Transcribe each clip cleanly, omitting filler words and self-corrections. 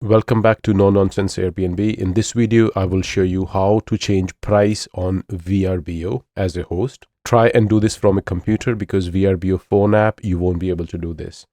Welcome back to Non-Nonsense Airbnb. In this video, I will show you how to change price on VRBO as a host. Try and do this from a computer because VRBO phone app, you won't be able to do this.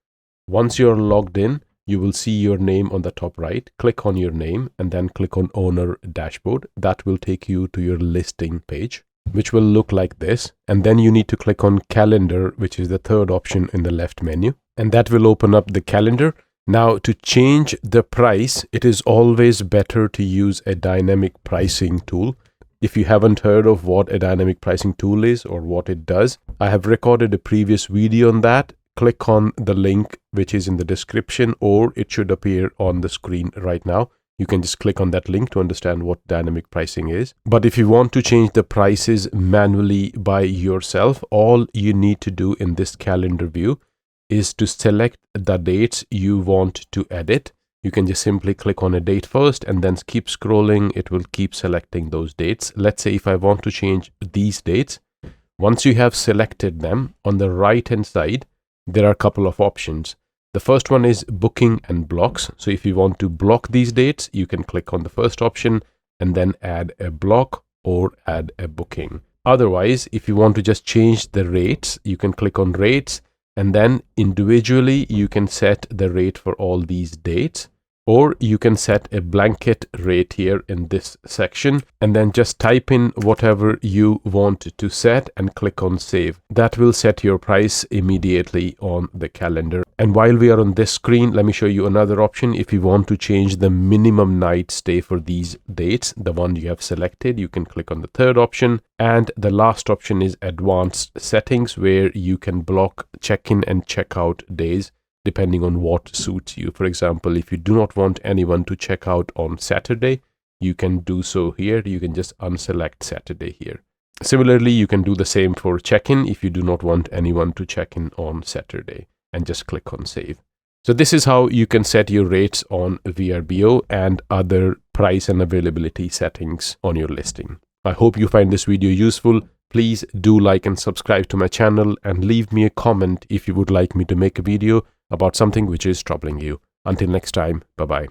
Once you're logged in, you will see your name on the top right. Click on your name and then click on Owner Dashboard. That will take you to your listing page, which will look like this. And then you need to click on Calendar, which is the third option in the left menu. And that will open up the calendar. Now, to change the price, it is always better to use a dynamic pricing tool. If you haven't heard of what a dynamic pricing tool is or what it does, I have recorded a previous video on that. Click on the link which is in the description, or it should appear on the screen right now. You can just click on that link to understand what dynamic pricing is. But if you want to change the prices manually by yourself, all you need to do in this calendar view is to select the dates you want to edit. You can just simply click on a date first and then keep scrolling. It will keep selecting those dates. Let's say if I want to change these dates, once you have selected them, on the right hand side, there are a couple of options. The first one is booking and blocks. So if you want to block these dates, you can click on the first option and then add a block or add a booking. Otherwise, if you want to just change the rates, you can click on rates. And then individually, you can set the rate for all these dates, or you can set a blanket rate here in this section and then just type in whatever you want to set and click on save. That will set your price immediately on the calendar. And while we are on this screen, let me show you another option. If you want to change the minimum night stay for these dates, the one you have selected, you can click on the third option. And the last option is advanced settings, where you can block check-in and check-out days depending on what suits you. For example, if you do not want anyone to check out on Saturday, you can do so here. You can just unselect Saturday here. Similarly, you can do the same for check-in if you do not want anyone to check in on Saturday, and just click on save. So this is how you can set your rates on VRBO and other price and availability settings on your listing. I hope you find this video useful. Please do like and subscribe to my channel and leave me a comment if you would like me to make a video about something which is troubling you. Until next time, bye-bye.